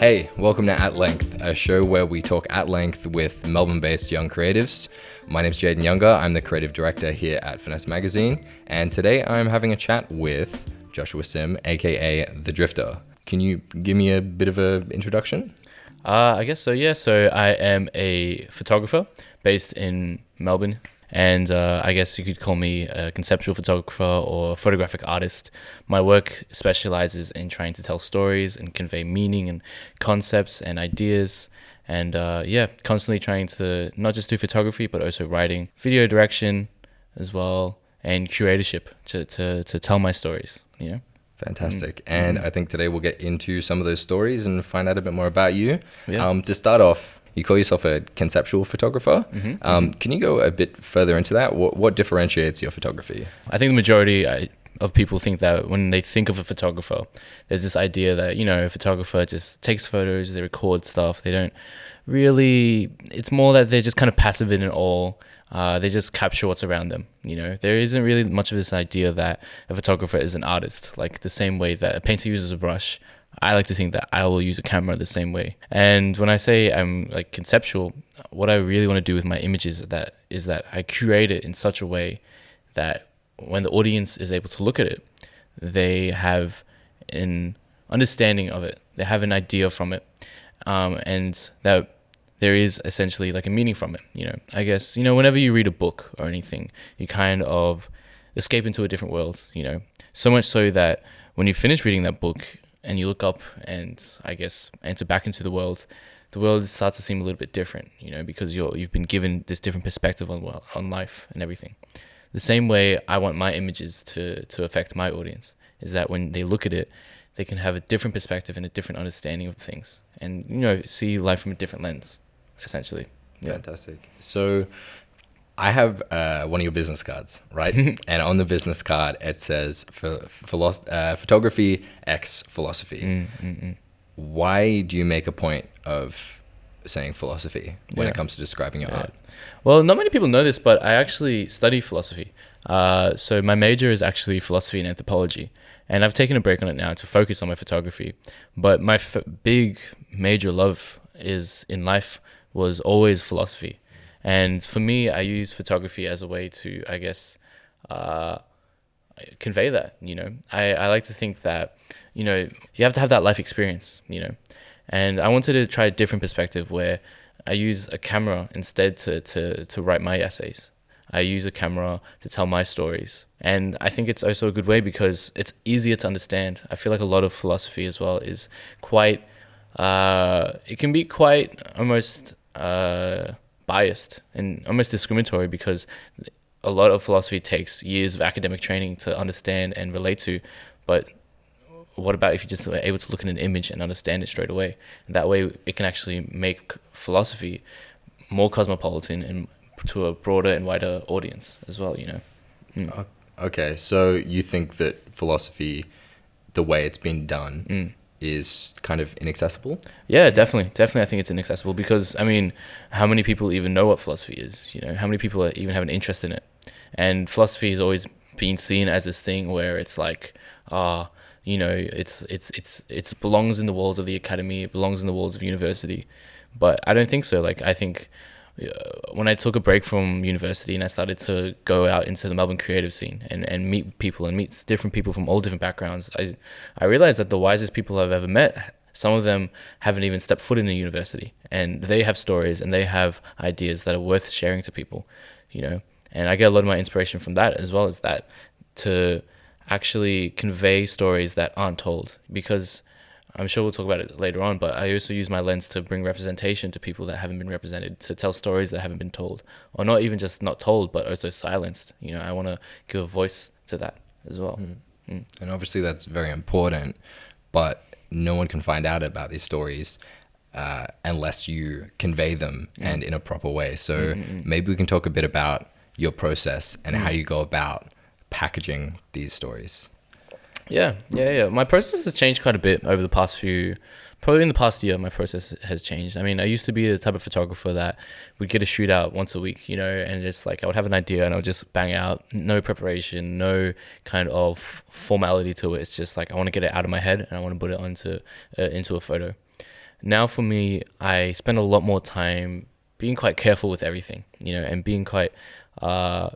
Hey, welcome to At Length, a show where we talk at length with Melbourne-based young creatives. My name's Jayden Younger. I'm the creative director here at Finesse Magazine, and today I'm having a chat with Joshua Sim, aka The Drifter. Can you give me a bit of an introduction? I guess so, yeah. So I am a photographer based in Melbourne, and I guess you could call me a conceptual photographer or a photographic artist. My work specializes in trying to tell stories and convey meaning and concepts and ideas, and constantly trying to not just do photography, but also writing, video direction as well, and curatorship to tell my stories, you know? Fantastic. And I think today we'll get into some of those stories and find out a bit more about you. Yeah. To start off, you call yourself a conceptual photographer. Can you go a bit further into that? What differentiates your photography? I think the majority of people think that when they think of a photographer, there's this idea that, you know, a photographer just takes photos, they record stuff. They don't really, it's more that they're just kind of passive in it all. They just capture what's around them. You know, there isn't really much of this idea that a photographer is an artist, like the same way that a painter uses a brush. I like to think that I will use a camera the same way. And when I say I'm like conceptual, what I really want to do with my images is that I curate it in such a way that when the audience is able to look at it, they have an understanding of it. They have an idea from it, and that there is essentially like a meaning from it. You know, I guess, you know, whenever you read a book or anything, you kind of escape into a different world, you know, so much so that when you finish reading that book and you look up and I guess enter back into the world starts to seem a little bit different, you know, because you've been given this different perspective on life and everything. The same way I want my images to affect my audience is that when they look at it, they can have a different perspective and a different understanding of things and, you know, see life from a different lens, essentially. Yeah. Fantastic. So I have one of your business cards, right? And on the business card, it says photography X philosophy. Why do you make a point of saying philosophy when it comes to describing your art? Well, not many people know this, but I actually study philosophy. So my major is actually philosophy and anthropology. And I've taken a break on it now to focus on my photography. But my big major love in life was always philosophy. And for me, I use photography as a way to, I guess, convey that, you know. I like to think that, you know, you have to have that life experience, you know. And I wanted to try a different perspective where I use a camera instead to write my essays. I use a camera to tell my stories. And I think it's also a good way because it's easier to understand. I feel like a lot of philosophy as well is quite, it can be quite almost biased and almost discriminatory because a lot of philosophy takes years of academic training to understand and relate to. But what about if you just are able to look at an image and understand it straight away? And that way it can actually make philosophy more cosmopolitan and to a broader and wider audience as well, you know. Okay, so you think that philosophy, the way it's been done, is kind of inaccessible? Yeah, definitely. I think it's inaccessible because, I mean, how many people even know what philosophy is? You know, how many people even have an interest in it? And philosophy has always been seen as this thing where it's like, you know, it belongs in the walls of the academy, it belongs in the walls of university. But I don't think so. Like, I think when I took a break from university and I started to go out into the Melbourne creative scene and meet people and meet different people from all different backgrounds, I realized that the wisest people I've ever met, some of them haven't even stepped foot in a university, and they have stories and they have ideas that are worth sharing to people, you know. And I get a lot of my inspiration from that, as well as that, to actually convey stories that aren't told, because I'm sure we'll talk about it later on, but I also use my lens to bring representation to people that haven't been represented, to tell stories that haven't been told, or not even just not told, but also silenced. You know, I want to give a voice to that as well. And obviously that's very important, but no one can find out about these stories unless you convey them and in a proper way. So maybe we can talk a bit about your process and how you go about packaging these stories. Yeah. My process has changed quite a bit over the past probably in the past year, my process has changed. I mean, I used to be the type of photographer that would get a shoot out once a week, you know, and just like I would have an idea and I would just bang out, no preparation, no kind of formality to it. It's just like I want to get it out of my head and I want to put it into a photo. now for me, I spend a lot more time being quite careful with everything, you know, and being quite more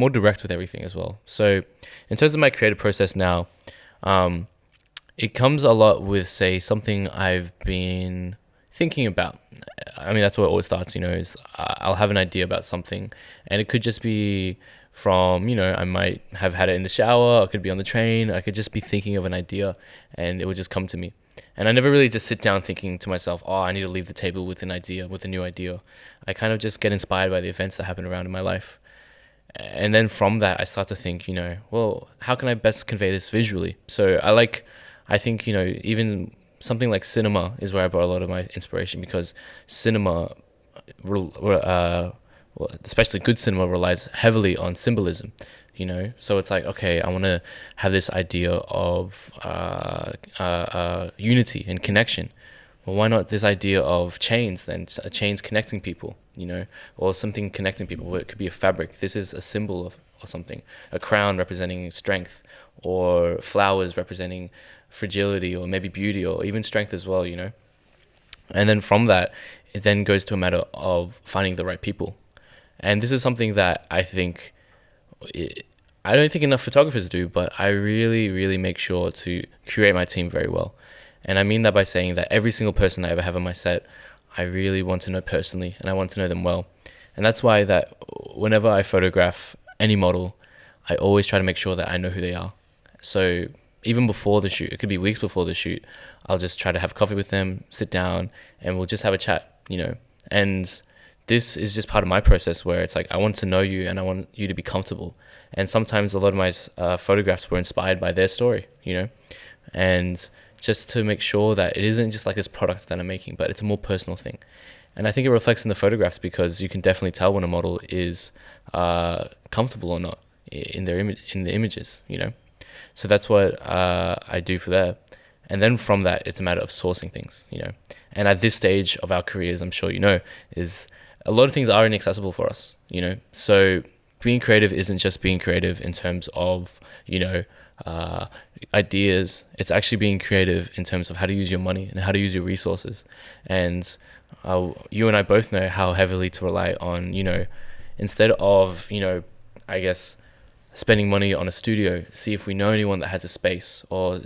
direct with everything as well. So in terms of my creative process now, it comes a lot with, say, something I've been thinking about. I mean, that's where it always starts, you know, is I'll have an idea about something, and it could just be from, you know, I might have had it in the shower, I could be on the train, I could just be thinking of an idea, and it would just come to me. And I never really just sit down thinking to myself, oh, I need to leave the table with an idea, with a new idea. I kind of just get inspired by the events that happen around in my life. And then from that, I start to think, you know, well, how can I best convey this visually? So I think, you know, even something like cinema is where I brought a lot of my inspiration, because cinema, especially good cinema, relies heavily on symbolism, you know. So it's like, okay, I want to have this idea of unity and connection. Well, why not this idea of chains then? Chains connecting people, you know, or something connecting people. Well, it could be a fabric. This is a symbol of or something. A crown representing strength, or flowers representing fragility, or maybe beauty, or even strength as well, you know. And then from that, it then goes to a matter of finding the right people. And this is something that I think I don't think enough photographers do, but I really, really make sure to curate my team very well. And I mean that by saying that every single person I ever have on my set, I really want to know personally, and I want to know them well. And that's why that whenever I photograph any model, I always try to make sure that I know who they are. So even before the shoot, it could be weeks before the shoot, I'll just try to have coffee with them, sit down, and we'll just have a chat, you know. And this is just part of my process where it's like, I want to know you and I want you to be comfortable. And sometimes a lot of my photographs were inspired by their story, you know, and just to make sure that it isn't just like this product that I'm making, but it's a more personal thing. And I think it reflects in the photographs, because you can definitely tell when a model is comfortable or not in their in the images, you know. So that's what I do for that. And then from that, it's a matter of sourcing things, you know. And at this stage of our careers, I'm sure you know, is a lot of things are inaccessible for us, you know. So being creative isn't just being creative in terms of, you know, ideas. It's actually being creative in terms of how to use your money and how to use your resources. And you and I both know how heavily to rely on, you know, instead of, you know, I guess spending money on a studio, see if we know anyone that has a space, or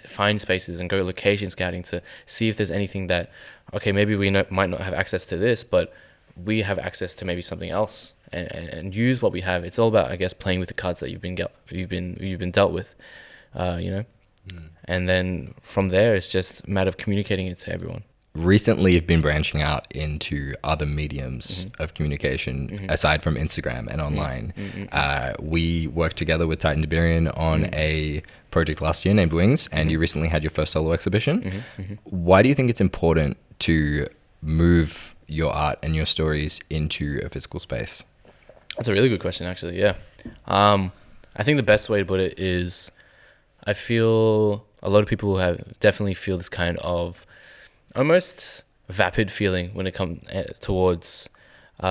find spaces and go location scouting to see if there's anything that, okay, maybe we might not have access to this, but we have access to maybe something else, and use what we have. It's all about, I guess, playing with the cards that you've been dealt with, you know. And then from there, it's just a matter of communicating it to everyone. Recently, you've been branching out into other mediums of communication aside from Instagram and online. We worked together with Titan Tiberian on a project last year named Wings, and you recently had your first solo exhibition. Why do you think it's important to move your art and your stories into a physical space? That's a really good question, actually. Yeah. I think the best way to put it is, I feel a lot of people definitely feel this kind of almost vapid feeling when it comes towards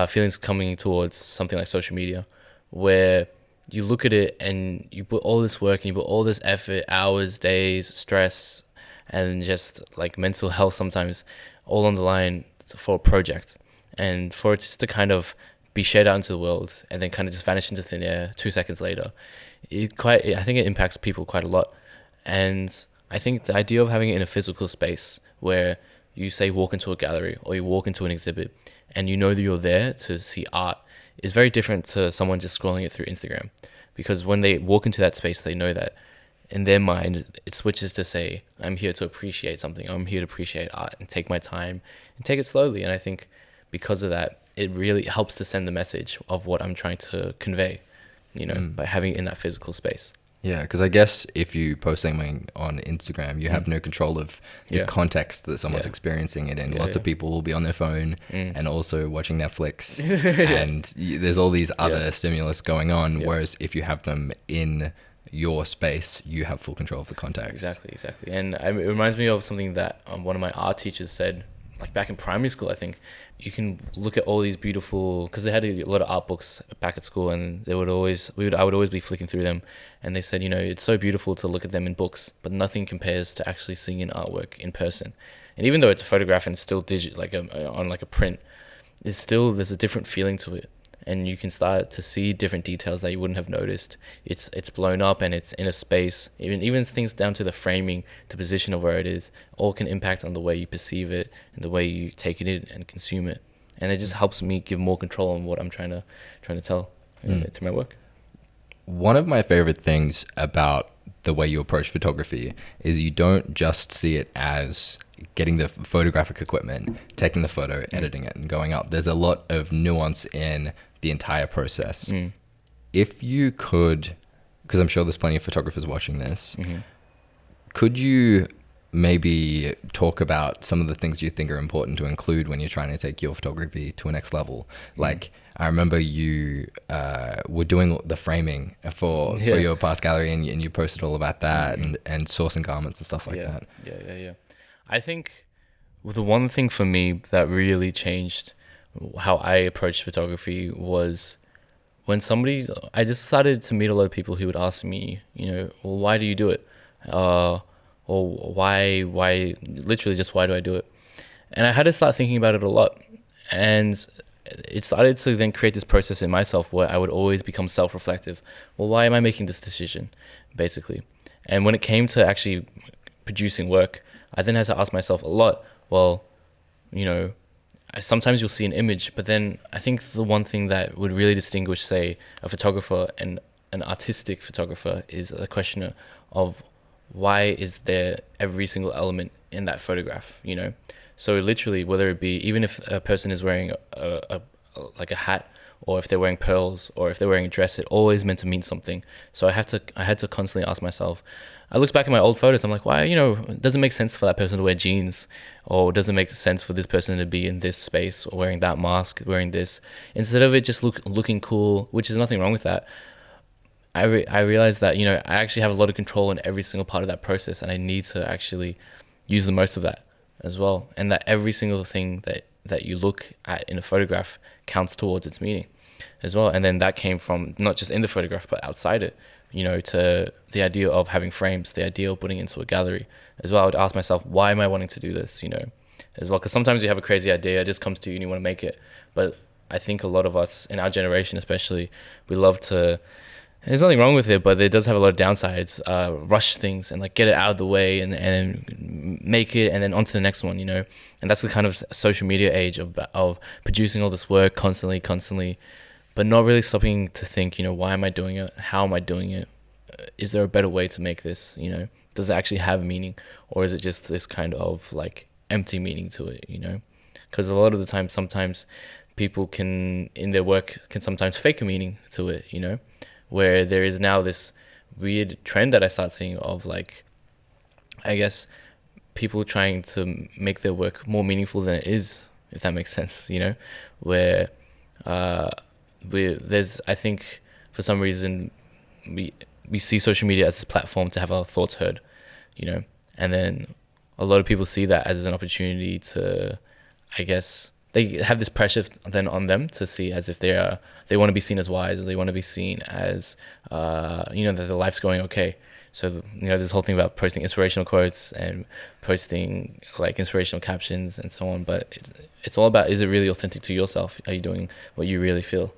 feelings coming towards something like social media, where you look at it and you put all this work and you put all this effort, hours, days, stress, and just like mental health sometimes, all on the line for a project, and for it just to kind of be shared out into the world and then kind of just vanish into thin air 2 seconds later, I think it impacts people quite a lot. And I think the idea of having it in a physical space where you say walk into a gallery or you walk into an exhibit and you know that you're there to see art is very different to someone just scrolling it through Instagram. Because when they walk into that space, they know that in their mind, it switches to say, I'm here to appreciate something. I'm here to appreciate art and take my time and take it slowly. And I think because of that, it really helps to send the message of what I'm trying to convey, you know, by having it in that physical space. Yeah, because I guess if you post something on Instagram, you have no control of the context that someone's experiencing it in. Lots of people will be on their phone and also watching Netflix, and there's all these other stimulus going on. Whereas if you have them in your space, you have full control of the context. Exactly. And it reminds me of something that one of my art teachers said, like back in primary school, I think. You can look at all these beautiful, because they had a lot of art books back at school, and I would always be flicking through them, and they said, you know, it's so beautiful to look at them in books, but nothing compares to actually seeing an artwork in person. And even though it's a photograph and it's still on like a print, there's a different feeling to it, and you can start to see different details that you wouldn't have noticed. It's blown up and it's in a space. Even things down to the framing, the position of where it is, all can impact on the way you perceive it and the way you take it in and consume it. And it just helps me give more control on what I'm trying to tell to my work. One of my favorite things about the way you approach photography is you don't just see it as getting the photographic equipment, taking the photo, editing it, and going up. There's a lot of nuance in the entire process. If you could, because I'm sure there's plenty of photographers watching this, could you maybe talk about some of the things you think are important to include when you're trying to take your photography to a next level? Like, I remember you were doing the framing for your past gallery, and you posted all about that and sourcing garments and stuff like that. Yeah. I think the one thing for me that really changed how I approached photography was when I just started to meet a lot of people who would ask me, well, why do you do it? Or why, literally just why do I do it? And I had to start thinking about it a lot. And it started to then create this process in myself where I would always become self-reflective. Well, why am I making this decision, basically? And when it came to actually producing work, I then had to ask myself a lot, well, sometimes you'll see an image, but then I think the one thing that would really distinguish, say, a photographer and an artistic photographer is a question of why is there every single element in that photograph, So literally, whether it be, even if a person is wearing a hat, or if they're wearing pearls, or if they're wearing a dress, it always meant to mean something. So I had to constantly ask myself. I looked back at my old photos. I'm like, why? It doesn't make sense for that person to wear jeans, or it doesn't make sense for this person to be in this space, or wearing that mask, wearing this. Instead of it just looking cool, which is nothing wrong with that. I realized that I actually have a lot of control in every single part of that process, and I need to actually use the most of that as well, and that every single thing that you look at in a photograph counts towards its meaning as well. And then that came from not just in the photograph but outside it, to the idea of having frames, the idea of putting it into a gallery as well. I would ask myself, why am I wanting to do this, as well? Because sometimes you have a crazy idea, it just comes to you and you want to make it. But I think a lot of us in our generation especially, we love to, there's nothing wrong with it, but it does have a lot of downsides. Rush things and get it out of the way and make it and then on to the next one, And that's the kind of social media age of producing all this work constantly, but not really stopping to think, why am I doing it? How am I doing it? Is there a better way to make this? Does it actually have meaning, or is it just this kind of empty meaning to it? Because a lot of the time, sometimes people in their work can sometimes fake a meaning to it, where there is now this weird trend that I start seeing of I guess people trying to make their work more meaningful than it is, if that makes sense, where I think for some reason we see social media as this platform to have our thoughts heard, and then a lot of people see that as an opportunity to, I guess, they have this pressure then on them to see as if they want to be seen as wise, or they want to be seen as that their life's going okay. So this whole thing about posting inspirational quotes and posting inspirational captions and so on, but it's all about, is it really authentic to yourself? Are you doing what you really feel?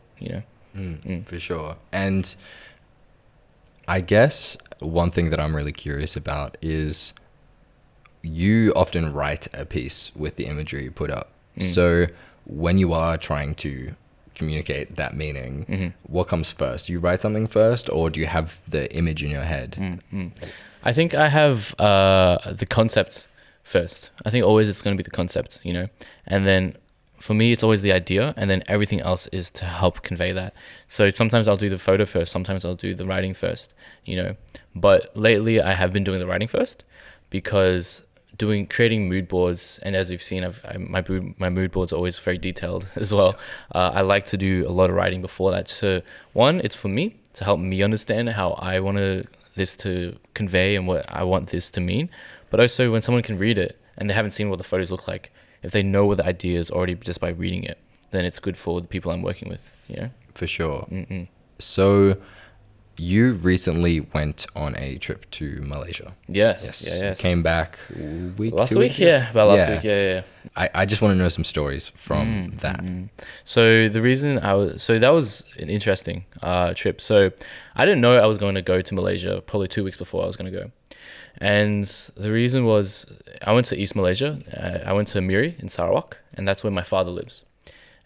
For sure. And I guess one thing that I'm really curious about is you often write a piece with the imagery you put up. So when you are trying to communicate that meaning, what comes first? You write something first, or do you have the image in your head? I think I have the concept first. I think always it's going to be the concept, and then for me it's always the idea, and then everything else is to help convey that. So sometimes I'll do the photo first, sometimes I'll do the writing first, but lately I have been doing the writing first, because creating mood boards, and as you've seen, my mood boards are always very detailed as well. I like to do a lot of writing before that. So one, it's for me to help me understand how I want this to convey and what I want this to mean. But also when someone can read it and they haven't seen what the photos look like, if they know what the idea is already just by reading it, then it's good for the people I'm working with. For sure. So You recently went on a trip to Malaysia. Yes. Yeah. Yes. You came back Last 2 week, weeks ago? yeah. About last week, yeah. I just want to know some stories from that. So the reason that was an interesting trip. So I didn't know I was going to go to Malaysia probably 2 weeks before I was going to go. And the reason was I went to East Malaysia. I went to Miri in Sarawak, and that's where my father lives.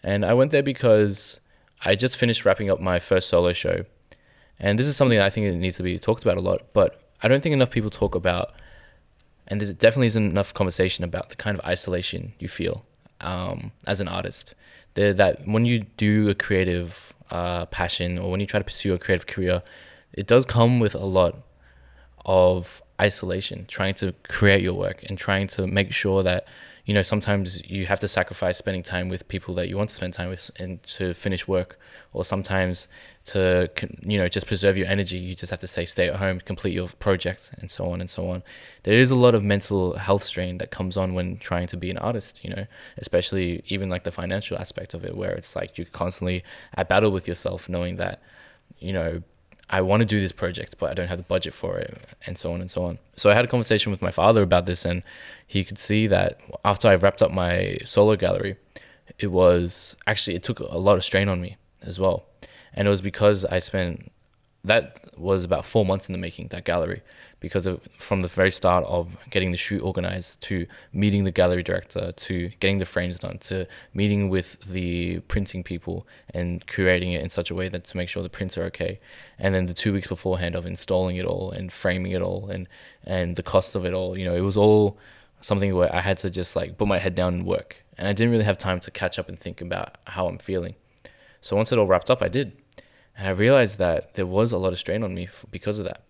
And I went there because I just finished wrapping up my first solo show. And this is something I think it needs to be talked about a lot, but I don't think enough people talk about, and there definitely isn't enough conversation about the kind of isolation you feel as an artist. That when you do a creative passion, or when you try to pursue a creative career, it does come with a lot of isolation, trying to create your work and trying to make sure that, you know, sometimes you have to sacrifice spending time with people that you want to spend time with and to finish work, or sometimes to, you know, just preserve your energy, you just have to stay at home, complete your project, and so on and so on. There is a lot of mental health strain that comes on when trying to be an artist, you know, especially even like the financial aspect of it, where it's like you're constantly at battle with yourself, knowing that, you know, I want to do this project, but I don't have the budget for it, and so on and so on. So I had a conversation with my father about this, and he could see that after I wrapped up my solo gallery, it took a lot of strain on me as well. And it was because that was about 4 months in the making, that gallery, because from the very start of getting the shoot organized, to meeting the gallery director, to getting the frames done, to meeting with the printing people and curating it in such a way that to make sure the prints are okay. And then the 2 weeks beforehand of installing it all and framing it all and the cost of it all, you know, it was all something where I had to just like put my head down and work. And I didn't really have time to catch up and think about how I'm feeling. So once it all wrapped up, I did. And I realized that there was a lot of strain on me because of that.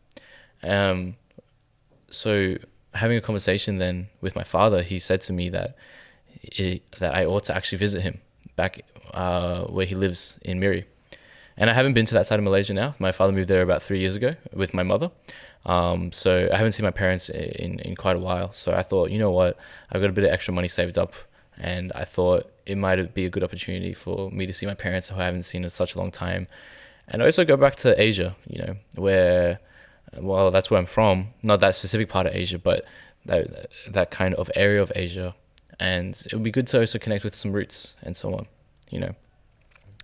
So having a conversation then with my father, he said to me that I ought to actually visit him back where he lives in Miri. And I haven't been to that side of Malaysia now. My father moved there about 3 years ago with my mother. So I haven't seen my parents in quite a while. So I thought, you know what, I've got a bit of extra money saved up, and I thought it might be a good opportunity for me to see my parents, who I haven't seen in such a long time. And also go back to Asia, you know, where, well, that's where I'm from. Not that specific part of Asia, but that kind of area of Asia. And it would be good to also connect with some roots and so on, you know.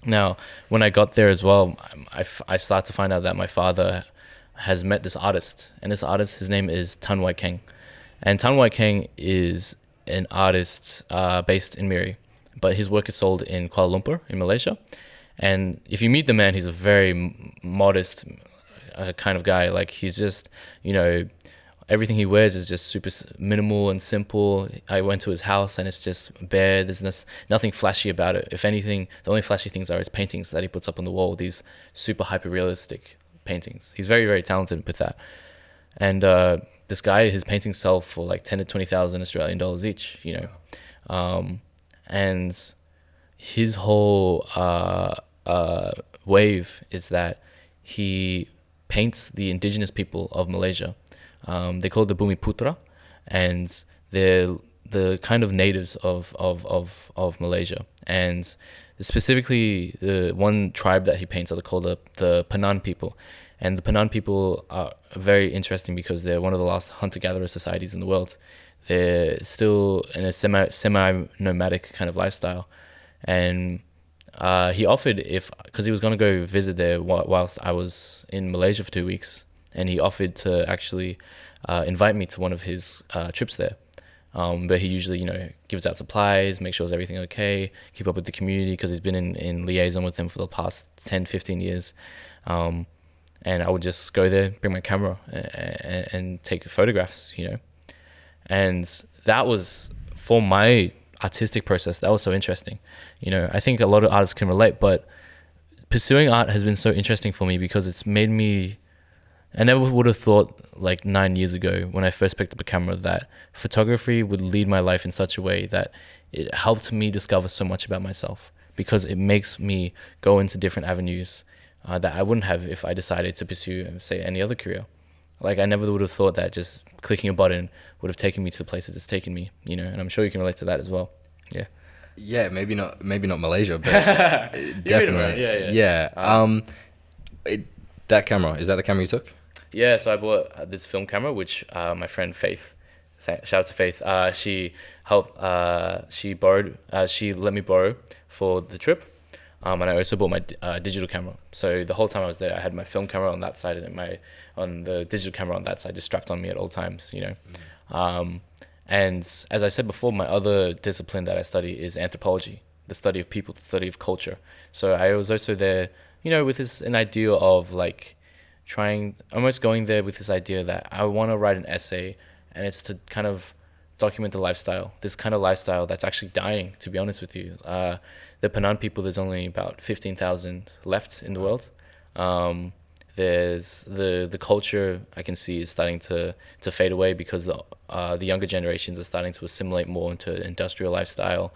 Now, when I got there as well, I started to find out that my father has met this artist. And this artist, his name is Tan Wai Keng. And Tan Wai Keng is an artist based in Miri, but his work is sold in Kuala Lumpur in Malaysia. And if you meet the man, he's a very modest kind of guy. Like, he's just, you know, everything he wears is just super minimal and simple. I went to his house and it's just bare. There's nothing flashy about it. If anything, the only flashy things are his paintings that he puts up on the wall, these super hyper realistic paintings. He's very, very talented with that. And this guy, his paintings sell for like 10 to 20,000 Australian dollars each, you know. And his whole wave is that he paints the indigenous people of Malaysia. They call it the Bumi Putra, and they're the kind of natives of Malaysia. And specifically, the one tribe that he paints are called the Penan people. And the Penan people are very interesting because they're one of the last hunter-gatherer societies in the world. They're still in a semi-nomadic kind of lifestyle. And he offered, because he was going to go visit there whilst I was in Malaysia for 2 weeks, and he offered to actually invite me to one of his trips there. But he usually, you know, gives out supplies, makes sure everything okay, keep up with the community, because he's been in liaison with them for the past 10, 15 years. And I would just go there, bring my camera and take photographs, you know. And that was, for my artistic process, that was so interesting. You know, I think a lot of artists can relate, but pursuing art has been so interesting for me because it's made me, I never would have thought like 9 years ago when I first picked up a camera that photography would lead my life in such a way that it helped me discover so much about myself, because it makes me go into different avenues that I wouldn't have if I decided to pursue, say, any other career. Like, I never would have thought that just clicking a button would have taken me to the places it's taken me, you know, and I'm sure you can relate to that as well. Yeah. Yeah, maybe not Malaysia, but definitely. Right. Yeah. That camera, is that the camera you took? Yeah, so I bought this film camera, which my friend Faith, shout out to Faith, she helped, she let me borrow for the trip. And I also bought my digital camera. So the whole time I was there, I had my film camera on that side and on the digital camera on that side, just strapped on me at all times, you know. And as I said before, my other discipline that I study is anthropology, the study of people, the study of culture. So I was also there, you know, with an idea of like almost going there with this idea that I want to write an essay, and it's to kind of document the lifestyle, this kind of lifestyle that's actually dying, to be honest with you. The Penang people, there's only about 15,000 left in the world. There's the culture I can see is starting to fade away because the younger generations are starting to assimilate more into an industrial lifestyle.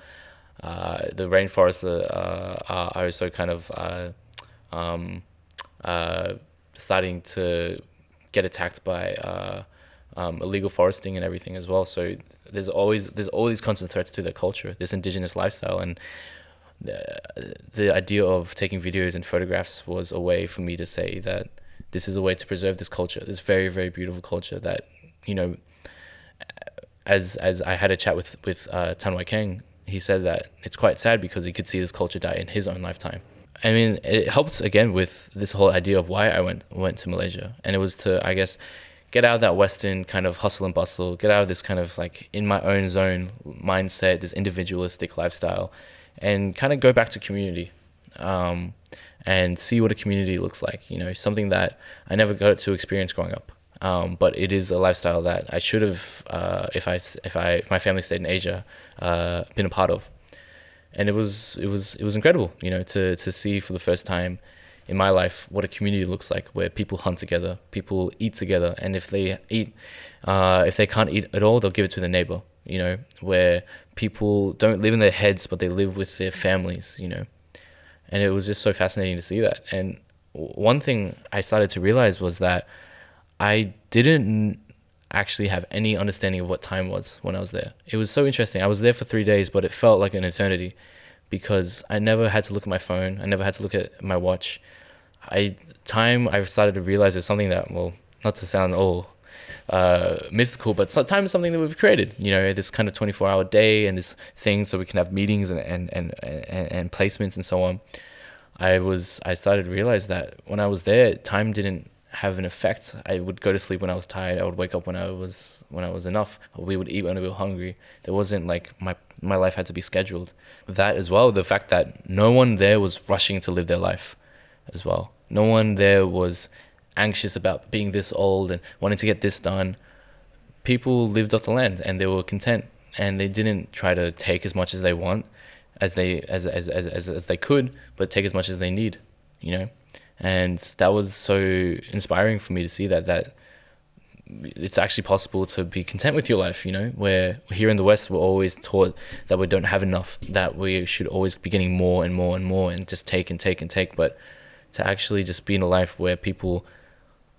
The rainforests are also kind of starting to get attacked by illegal foresting and everything as well. So there's all these constant threats to their culture, this indigenous lifestyle, and the idea of taking videos and photographs was a way for me to say that this is a way to preserve this culture, this very, very beautiful culture that, you know, as I had a chat with Tan Wai Keng, he said that it's quite sad because he could see this culture die in his own lifetime. I mean, it helped again with this whole idea of why I went to Malaysia, and it was to, I guess, get out of that Western kind of hustle and bustle, get out of this kind of like in my own zone mindset, this individualistic lifestyle, and kind of go back to community, and see what a community looks like. You know, something that I never got to experience growing up, but it is a lifestyle that I should have, if my family stayed in Asia, been a part of. And it was incredible, you know, to see for the first time in my life what a community looks like, where people hunt together, people eat together, and if they can't eat at all, they'll give it to their neighbor. You know, where people don't live in their heads, but they live with their families. You know, and it was just so fascinating to see that. And one thing I started to realize was that I didn't actually have any understanding of what time was when I was there. It was so interesting. I was there for 3 days, but it felt like an eternity because I never had to look at my phone. I never had to look at my watch. I started to realize is something that, well, not to sound mystical, but time is something that we've created, you know, this kind of 24-hour day and this thing so we can have meetings and placements and so on. I started to realize that when I was there, time didn't have an effect. I would go to sleep when I was tired. I would wake up when I was enough. We would eat when we were hungry. There wasn't like my life had to be scheduled. That as well, the fact that no one there was rushing to live their life as well. No one there was anxious about being this old and wanting to get this done. People lived off the land and they were content, and they didn't try to take as much as they want as they could, but take as much as they need, you know. And that was so inspiring for me to see that it's actually possible to be content with your life, you know, where here in the West, we're always taught that we don't have enough, that we should always be getting more and more and more and just take and take and take. But to actually just be in a life where people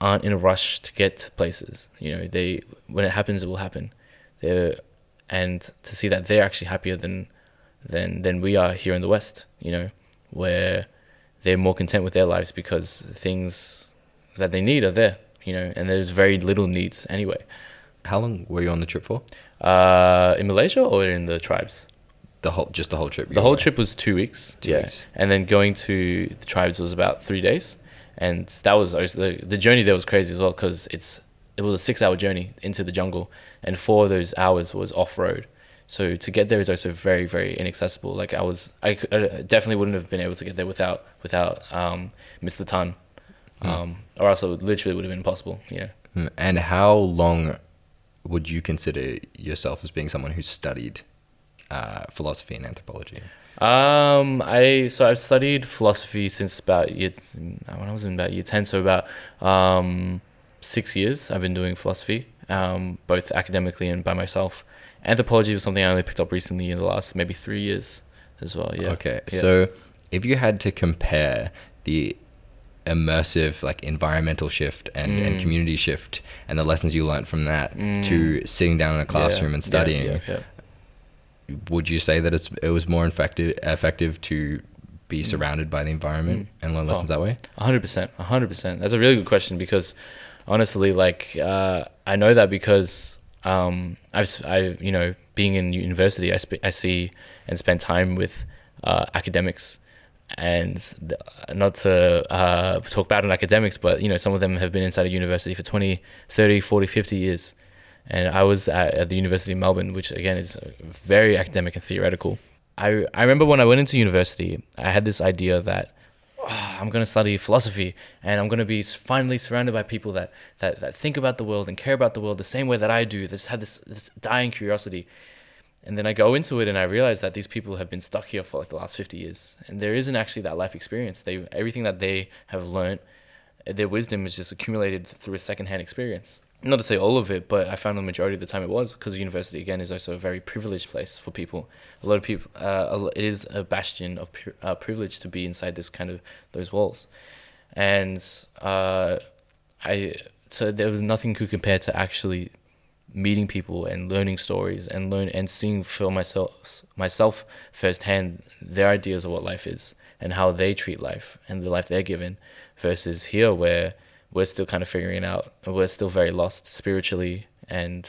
aren't in a rush to get to places, you know, when it happens, it will happen. And to see that they're actually happier than we are here in the West, you know, where they're more content with their lives because things that they need are there, you know, and there's very little needs anyway. How long were you on the trip for? In Malaysia or in the tribes? The whole trip? The whole trip was 2 weeks. 2 weeks. And then going to the tribes was about 3 days. And that was the journey there was crazy as well because it was a 6-hour journey into the jungle, and 4 of those hours was off-road. So to get there is also very, very inaccessible. Like I definitely wouldn't have been able to get there without Mr. Tan, or else it literally would have been impossible. Yeah. And how long would you consider yourself as being someone who studied philosophy and anthropology? I've studied philosophy since when I was in about year 10, so about 6 years I've been doing philosophy, both academically and by myself. Anthropology was something I only picked up recently in the last maybe 3 years as well. Yeah. Okay. Yeah. So if you had to compare the immersive, like environmental shift and community shift and the lessons you learned from that to sitting down in a classroom and studying, would you say that it was more effective to be surrounded by the environment and learn lessons that way? 100%, 100%. That's a really good question because honestly, like, I know that because being in university, I see and spend time with academics, and not to talk bad on academics, but some of them have been inside a university for 20, 30, 40, 50 years. And I was at the University of Melbourne, which again is very academic and theoretical. I remember when I went into university, I had this idea that I'm going to study philosophy and I'm going to be finally surrounded by people that think about the world and care about the world the same way that I do. Have this dying curiosity. And then I go into it and I realize that these people have been stuck here for like the last 50 years. And there isn't actually that life experience. Everything that they have learned, their wisdom is just accumulated through a secondhand experience. Not to say all of it, but I found the majority of the time it was, because university, again, is also a very privileged place for people. A lot of people, it is a bastion of privilege to be inside this kind of, those walls. And so there was nothing could compare to actually meeting people and learning stories and seeing for myself firsthand their ideas of what life is and how they treat life and the life they're given, versus here where we're still kind of figuring it out. We're still very lost spiritually and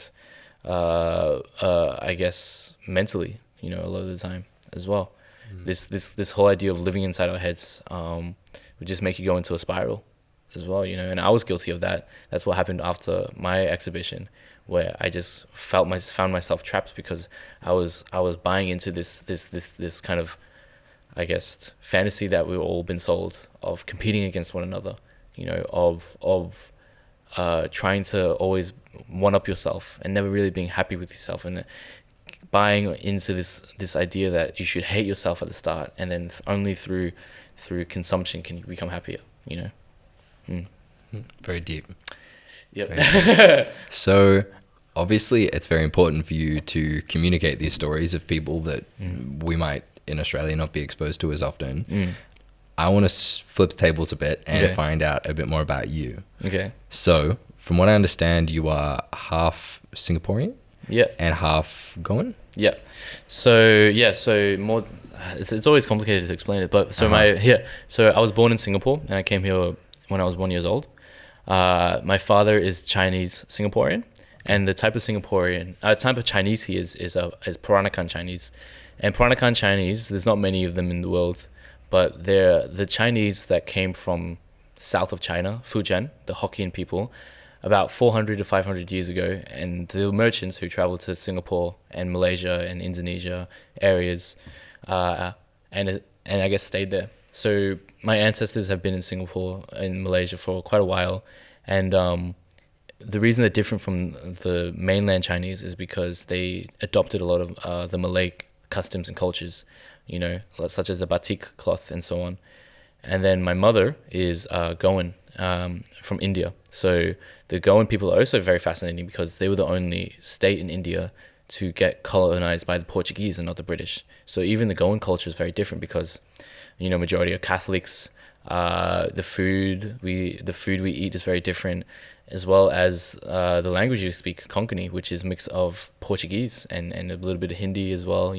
I guess mentally, a lot of the time as well. This whole idea of living inside our heads would just make you go into a spiral as well, and I was guilty of that. That's what happened after my exhibition, where I just found myself trapped because I was buying into this kind of, I guess, fantasy that we've all been sold of competing against one another, of trying to always one up yourself and never really being happy with yourself, and buying into this idea that you should hate yourself at the start and then only through consumption can you become happier. Very deep. Yep. Very deep. So obviously it's very important for you to communicate these stories of people that we might in Australia not be exposed to as often. I want to flip the tables a bit and find out a bit more about you. Okay. So from what I understand, you are half Singaporean? Yeah. And half Goan? Yeah. So more, it's always complicated to explain it, but so so I was born in Singapore and I came here when I was 1 year old. My father is Chinese Singaporean, and the type of Chinese he is Peranakan Chinese. And Peranakan Chinese, there's not many of them in the world, but they're the Chinese that came from south of China, Fujian, the Hokkien people, about 400 to 500 years ago, and the merchants who traveled to Singapore and Malaysia and Indonesia areas, and I guess stayed there. So my ancestors have been in Singapore and Malaysia for quite a while, and the reason they're different from the mainland Chinese is because they adopted a lot of the Malay customs and cultures, such as the batik cloth and so on. And then my mother is Goan, from India. So the Goan people are also very fascinating because they were the only state in India to get colonized by the Portuguese and not the British. So even the Goan culture is very different because, majority are Catholics. The food we eat is very different, as well as the language you speak, Konkani, which is a mix of Portuguese and a little bit of Hindi as well.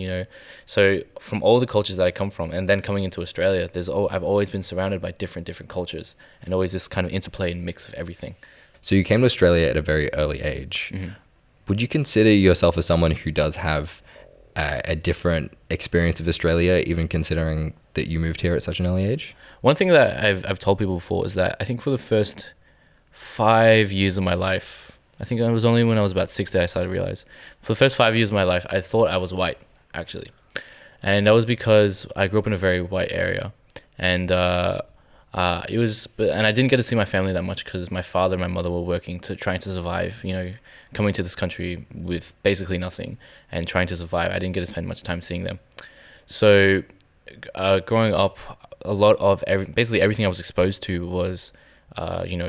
So from all the cultures that I come from, and then coming into Australia, I've always been surrounded by different cultures, and always this kind of interplay and mix of everything. So you came to Australia at a very early age. Mm-hmm. Would you consider yourself as someone who does have a different experience of Australia, even considering that you moved here at such an early age? One thing that I've told people before is that I think for the first 5 years of my life, I think it was only when I was about 6 that I started to realize, for the first 5 years of my life, I thought I was white, actually. And that was because I grew up in a very white area. And and I didn't get to see my family that much because my father and my mother were working trying to survive, coming to this country with basically nothing and trying to survive. I didn't get to spend much time seeing them. So growing up, a lot of basically everything I was exposed to was,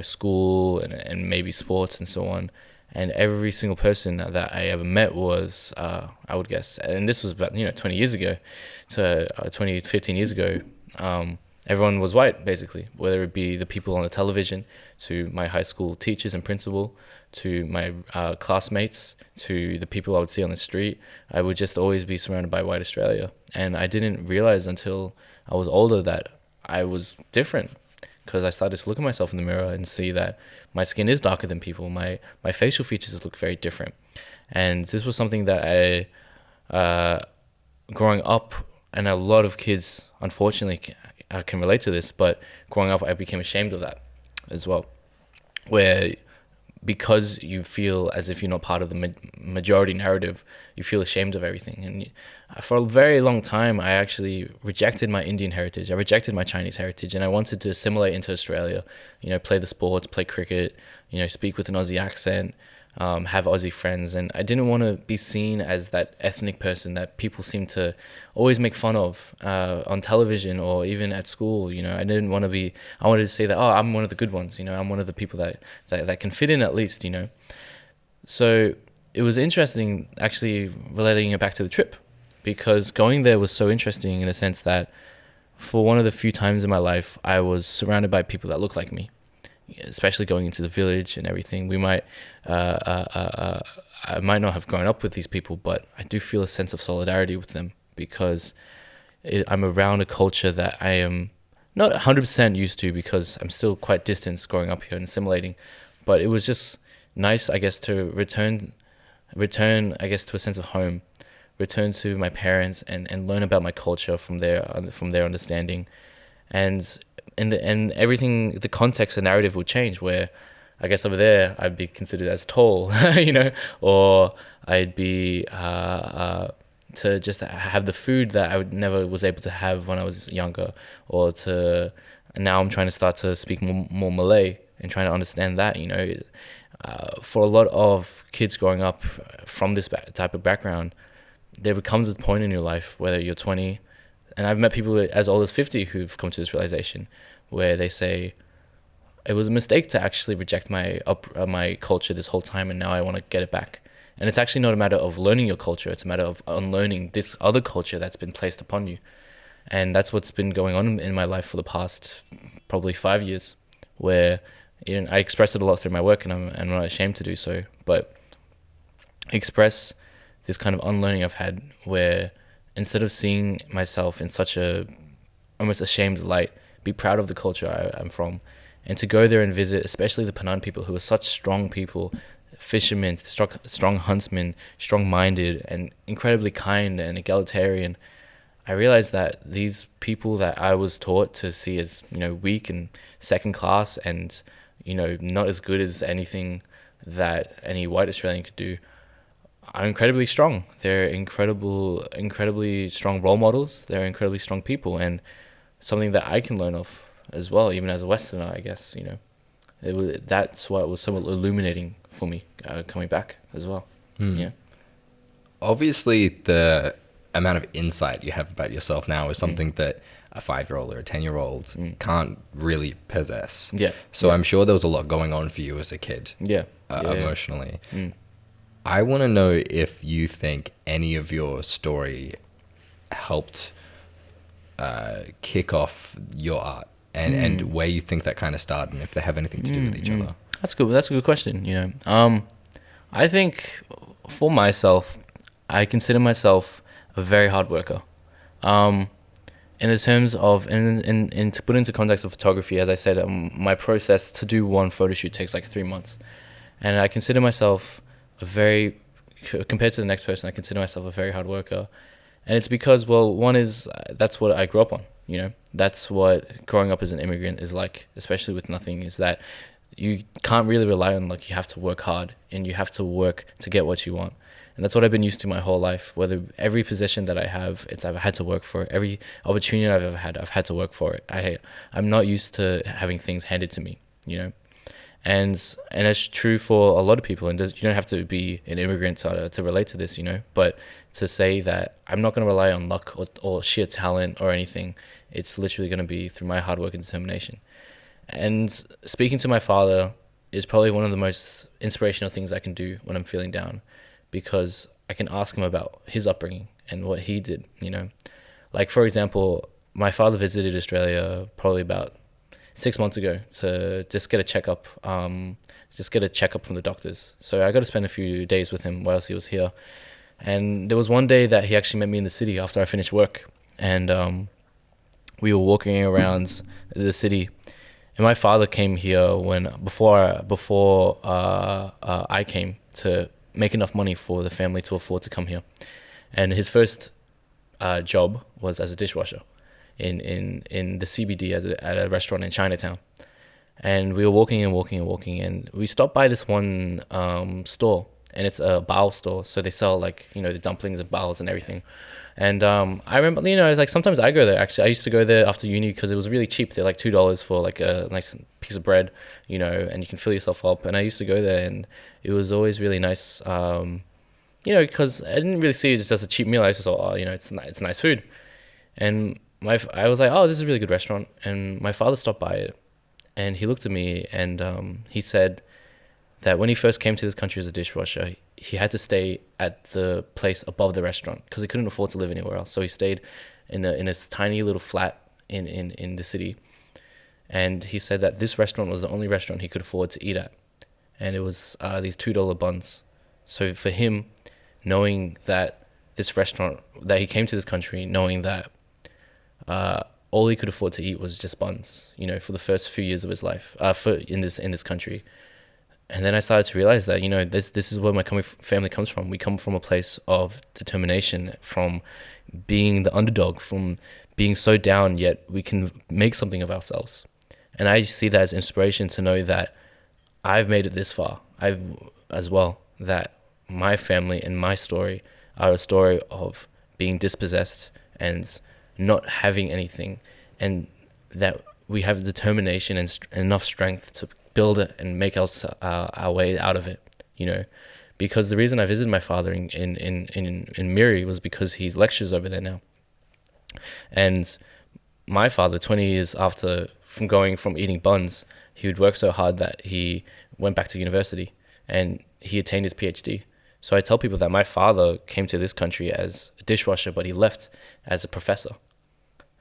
school and maybe sports and so on. And every single person that I ever met was, I would guess, and this was about, 20 years ago, so 15 years ago, everyone was white, basically, whether it be the people on the television, to my high school teachers and principal, to my classmates, to the people I would see on the street. I would just always be surrounded by white Australia. And I didn't realize until I was older that I was different, because I started to look at myself in the mirror and see that my skin is darker than people. My facial features look very different. And this was something that growing up, and a lot of kids, unfortunately, can relate to this, but growing up, I became ashamed of that as well. Where, because you feel as if you're not part of the majority narrative, you feel ashamed of everything. And for a very long time, I actually rejected my Indian heritage. I rejected my Chinese heritage, and I wanted to assimilate into Australia, play the sports, play cricket, speak with an Aussie accent, have Aussie friends. And I didn't want to be seen as that ethnic person that people seem to always make fun of on television or even at school. I didn't want to be, I wanted to say that, oh, I'm one of the good ones, I'm one of the people that can fit in at least, So it was interesting, actually, relating it back to the trip, because going there was so interesting in the sense that for one of the few times in my life, I was surrounded by people that looked like me, especially going into the village and everything. I might not have grown up with these people, but I do feel a sense of solidarity with them, because I'm around a culture that I am not 100% used to, because I'm still quite distant growing up here and assimilating. But it was just nice, I guess, to return, I guess, to a sense of home, return to my parents and learn about my culture from their understanding. And everything, the context and narrative would change, where I guess over there I'd be considered as tall, or I'd be to just have the food that I never was able to have when I was younger, and now I'm trying to start to speak more Malay and trying to understand that. For a lot of kids growing up from this type of background, there becomes a point in your life, whether you're 20, and I've met people as old as 50 who've come to this realization, where they say, it was a mistake to actually reject my culture this whole time, and now I want to get it back. And it's actually not a matter of learning your culture, it's a matter of unlearning this other culture that's been placed upon you. And that's what's been going on in my life for the past probably 5 years, where I express it a lot through my work, and I'm not ashamed to do so, but express this kind of unlearning I've had, where instead of seeing myself in such a almost ashamed light, be proud of the culture I'm from, and to go there and visit, especially the Penang people, who are such strong people, fishermen, strong huntsmen, strong-minded, and incredibly kind and egalitarian. I realized that these people that I was taught to see as, weak and second class and, not as good as anything that any white Australian could do, are incredibly strong. They're incredibly strong role models. They're incredibly strong people, and something that I can learn of as well, even as a Westerner, I guess. That's why it was so illuminating for me coming back as well. Yeah. Obviously, the amount of insight you have about yourself now is something that a 5-year-old or a 10-year-old can't really possess. Yeah. So I'm sure there was a lot going on for you as a kid. Emotionally. I want to know if you think any of your story helped kick off your art, and where you think that kind of started, and if they have anything to do with each other. That's good. That's a good question. I think for myself, I consider myself a very hard worker. In the terms of, and to put into context of photography, as I said, my process to do one photo shoot takes like 3 months, and I consider myself compared to the next person, I consider myself a very hard worker. And it's because, well, one is, that's what I grew up on, that's what growing up as an immigrant is like, especially with nothing, is that you can't really rely on luck. You have to work hard, and you have to work to get what you want. And that's what I've been used to my whole life. Whether every position that I have, I've had to work for it. Every opportunity I've ever had, I've had to work for it. I'm not used to having things handed to me, And it's true for a lot of people. And you don't have to be an immigrant to relate to this, But to say that I'm not going to rely on luck or sheer talent or anything, it's literally going to be through my hard work and determination. And speaking to my father is probably one of the most inspirational things I can do when I'm feeling down, because I can ask him about his upbringing and what he did, Like, for example, my father visited Australia probably about 6 months ago to just get a checkup, from the doctors. So I got to spend a few days with him whilst he was here. And there was one day that he actually met me in the city after I finished work, and we were walking around the city. And my father came here before I came to make enough money for the family to afford to come here. And his first job was as a dishwasher in the CBD at a restaurant in Chinatown. And we were walking and we stopped by this one store, and it's a bao store. So they sell like, the dumplings and baos and everything. And I remember, like sometimes I go there. Actually, I used to go there after uni because it was really cheap. They're like $2 for like a nice piece of bread, and you can fill yourself up. And I used to go there, and it was always really nice, because I didn't really see it just as a cheap meal. I just thought, oh, it's nice food. And I was like, oh, this is a really good restaurant. And my father stopped by it, and he looked at me, and he said that when he first came to this country as a dishwasher, he had to stay at the place above the restaurant because he couldn't afford to live anywhere else. So he stayed in a tiny little flat in the city. And he said that this restaurant was the only restaurant he could afford to eat at. And it was these $2 buns. So for him, knowing that this restaurant, that he came to this country knowing that all he could afford to eat was just buns, for the first few years of his life, in this country. And then I started to realize that, this is where my family comes from. We come from a place of determination, from being the underdog, from being so down, yet we can make something of ourselves. And I see that as inspiration to know that I've made it this far. As well, that my family and my story are a story of being dispossessed and not having anything, and that we have determination and enough strength to build it and make our way out of it, because the reason I visited my father in Miri was because he lectures over there now. And my father, 20 years after from eating buns, he would work so hard that he went back to university and he attained his PhD. So I tell people that my father came to this country as a dishwasher, but he left as a professor.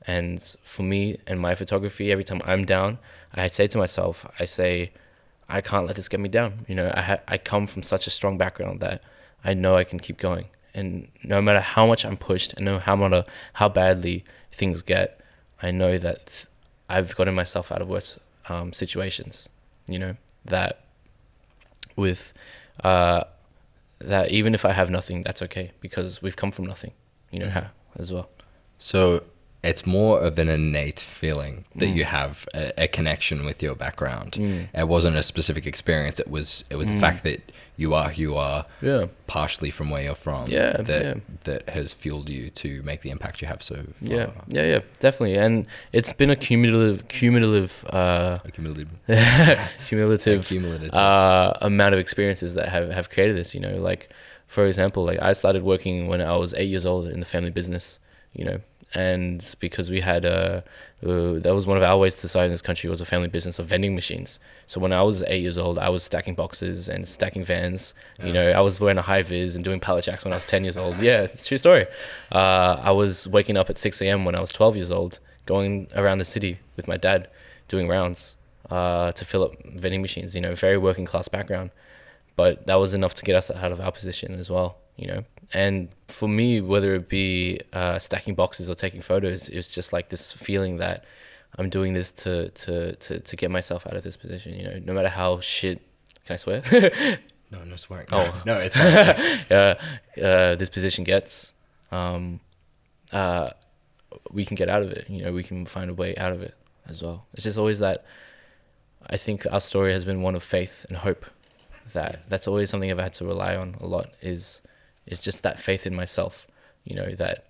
And for me and my photography, every time I'm down, I say to myself, I can't let this get me down. I come from such a strong background that I know I can keep going. And no matter how much I'm pushed and how badly things get, I know that I've gotten myself out of worse situations, that with that even if I have nothing, that's okay, because we've come from nothing, as well. So it's more of an innate feeling that you have a connection with your background. It wasn't a specific experience. It was the fact that you are who you are, partially from where you're from, that has fueled you to make the impact you have so far. Yeah, definitely. And it's been a cumulative amount of experiences that have created this. Like, for example, like I started working when I was 8 years old in the family business. And because we had that was one of our ways to survive in this country, was a family business of vending machines. So when I was 8 years old, I was stacking boxes and stacking vans. I was wearing a high vis and doing pallet jacks when I was 10 years old. Yeah, it's a true story. I was waking up at 6 a.m. when I was 12 years old, going around the city with my dad, doing rounds to fill up vending machines. Very working class background, but that was enough to get us out of our position as well. And for me, whether it be stacking boxes or taking photos, it's just like this feeling that I'm doing this to get myself out of this position. No matter how shit. Can I swear? No swearing. Oh no, it's fine. This position gets, we can get out of it. We can find a way out of it as well. It's just always that. I think our story has been one of faith and hope. That's always something I've had to rely on a lot. Is just that faith in myself, that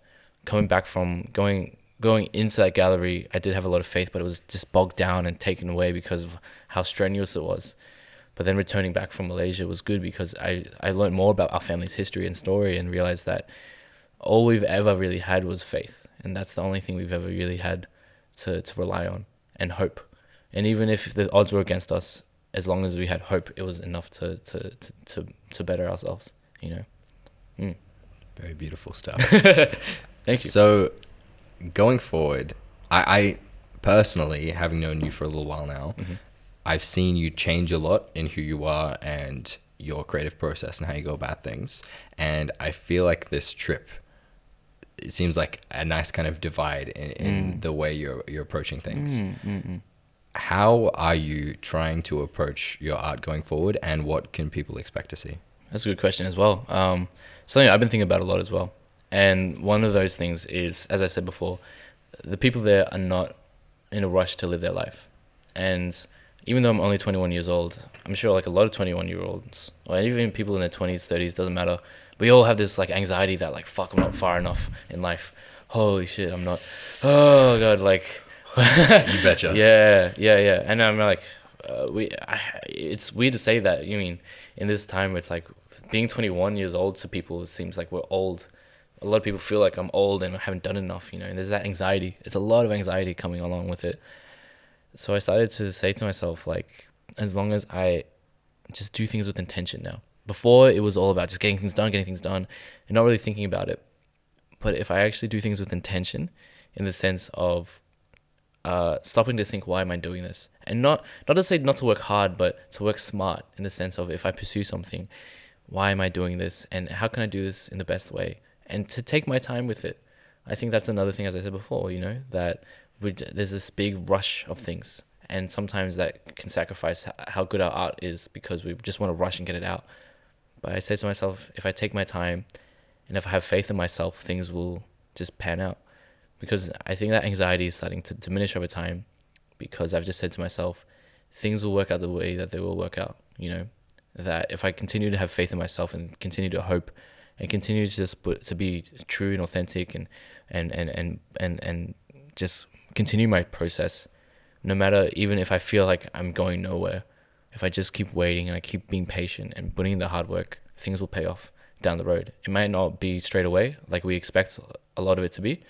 coming back from going into that gallery, I did have a lot of faith, but it was just bogged down and taken away because of how strenuous it was. But then returning back from Malaysia was good because I learned more about our family's history and story and realized that all we've ever really had was faith. And that's the only thing we've ever really had to rely on, and hope. And even if the odds were against us, as long as we had hope, it was enough to better ourselves, Very beautiful stuff. Thank you. So going forward, I personally, having known you for a little while now, I've seen you change a lot in who you are and your creative process and how you go about things. And I feel like this trip, it seems like a nice kind of divide in the way you're approaching things. How are you trying to approach your art going forward, and what can people expect to see? That's a good question as well. Something I've been thinking about a lot as well. And one of those things is, as I said before, the people there are not in a rush to live their life. And even though I'm only 21 years old, I'm sure like a lot of 21-year-olds, or even people in their 20s, 30s, doesn't matter. We all have this like anxiety that like, fuck, I'm not far enough in life. Holy shit, I'm not. Oh God, like. You betcha. Yeah. And I'm like, it's weird to say that. You mean in this time, it's like being 21 years old to people, it seems like we're old. A lot of people feel like I'm old and I haven't done enough, and there's that anxiety. It's a lot of anxiety coming along with it. So I started to say to myself, like, as long as I just do things with intention now. Before, it was all about just getting things done, and not really thinking about it. But if I actually do things with intention, in the sense of stopping to think, why am I doing this? And not to say not to work hard, but to work smart, in the sense of, if I pursue something, why am I doing this? And how can I do this in the best way? And to take my time with it. I think that's another thing, as I said before, that there's this big rush of things. And sometimes that can sacrifice how good our art is, because we just want to rush and get it out. But I say to myself, if I take my time and if I have faith in myself, things will just pan out. Because I think that anxiety is starting to diminish over time, because I've just said to myself, things will work out the way that they will work out. That if I continue to have faith in myself and continue to hope and continue to just to be true and authentic and just continue my process, no matter, even if I feel like I'm going nowhere, if I just keep waiting and I keep being patient and putting in the hard work, things will pay off down the road. It might not be straight away like we expect a lot of it to be.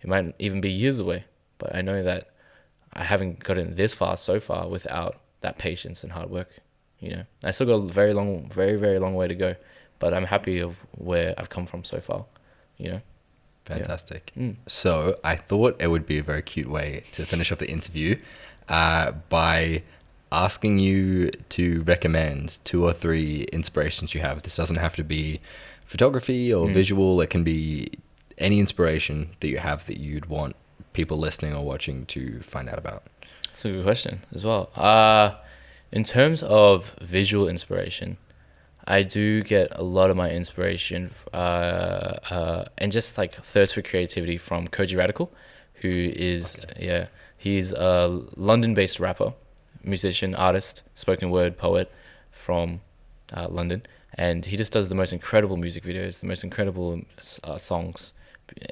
It might even be years away, but I know that I haven't gotten this far so far without that patience and hard work. I still got a very long, very, very long way to go, but I'm happy of where I've come from so far. Fantastic. Yeah. So I thought it would be a very cute way to finish off the interview by asking you to recommend 2 or 3 inspirations you have. This doesn't have to be photography or visual. It can be any inspiration that you have that you'd want people listening or watching to find out about. That's a good question as well. In terms of visual inspiration, I do get a lot of my inspiration and just like thirst for creativity from Koji Radical, who is, he's a London-based rapper, musician, artist, spoken word poet from London. And he just does the most incredible music videos, the most incredible songs.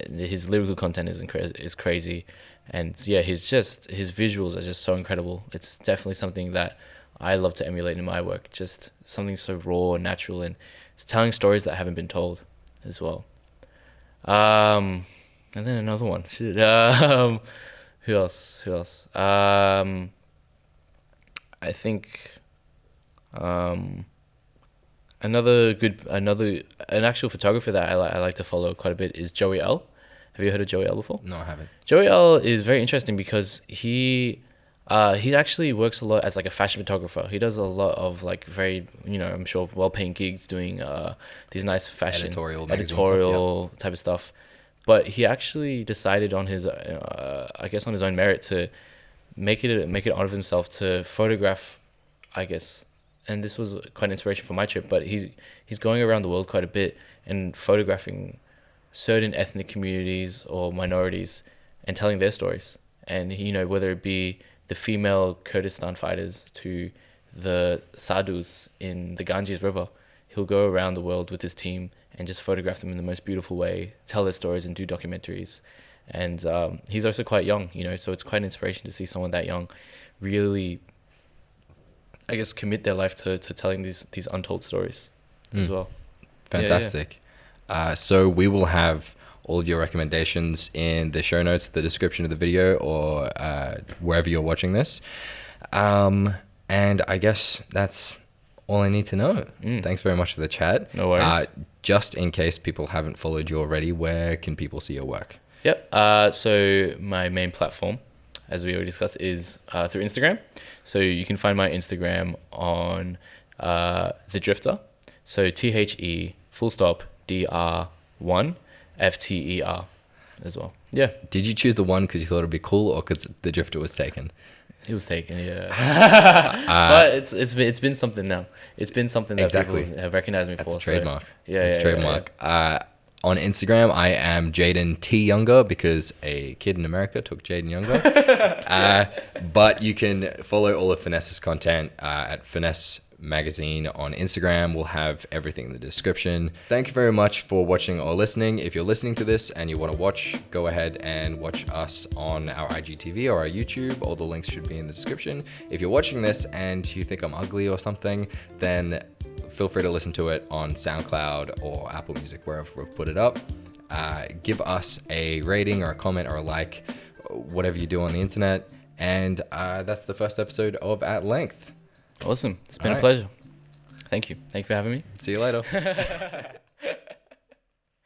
His lyrical content is crazy. And yeah, his visuals are just so incredible. It's definitely something that I love to emulate in my work. Just something so raw and natural, and it's telling stories that haven't been told as well. And then another one. Who else? I think an actual photographer that I like to follow quite a bit is Joey L. Have you heard of Joey L before? No, I haven't. Joey L is very interesting because he actually works a lot as like a fashion photographer. He does a lot of like very, I'm sure well-paying gigs doing these nice fashion editorial type of stuff. But he actually decided on his, I guess on his own merit, to make it out of himself to photograph, I guess. And this was quite an inspiration for my trip. But he's going around the world quite a bit and photographing certain ethnic communities or minorities and telling their stories. And whether it be the female Kurdistan fighters to the sadhus in the Ganges River, he'll go around the world with his team and just photograph them in the most beautiful way, tell their stories and do documentaries. And he's also quite young, so it's quite an inspiration to see someone that young really, I guess, commit their life to telling these untold stories as well. Fantastic. So we will have all of your recommendations in the show notes, the description of the video, or wherever you're watching this. And I guess that's all I need to know. Thanks very much for the chat. No worries. Just in case people haven't followed you already, where can people see your work? Yep. So my main platform, as we already discussed, is through Instagram. So you can find my Instagram on The Drifter. So THE full stop DR1 FTER as well. Yeah. Did you choose the one because you thought it'd be cool, or because the drifter was taken? It was taken, yeah. But it's been something now. It's been something that Exactly. people have recognized me That's for. a trademark. So, yeah, It's yeah, trademark. On Instagram, I am Jayden T Younger because a kid in America took Jayden Younger. But you can follow all of Finesse's content at Finesse Magazine on Instagram. We'll have everything in the description. Thank you very much for watching or listening. If you're listening to this and you want to watch, go ahead and watch us on our IGTV or our YouTube. All the links should be in the description. If you're watching this and you think I'm ugly or something, then feel free to listen to it on SoundCloud or Apple Music, wherever we've put it up. Give us a rating or a comment or a like, whatever you do on the internet. And that's the first episode of At Length. Awesome. It's been All a pleasure. Thank you. Thank you for having me. See you later.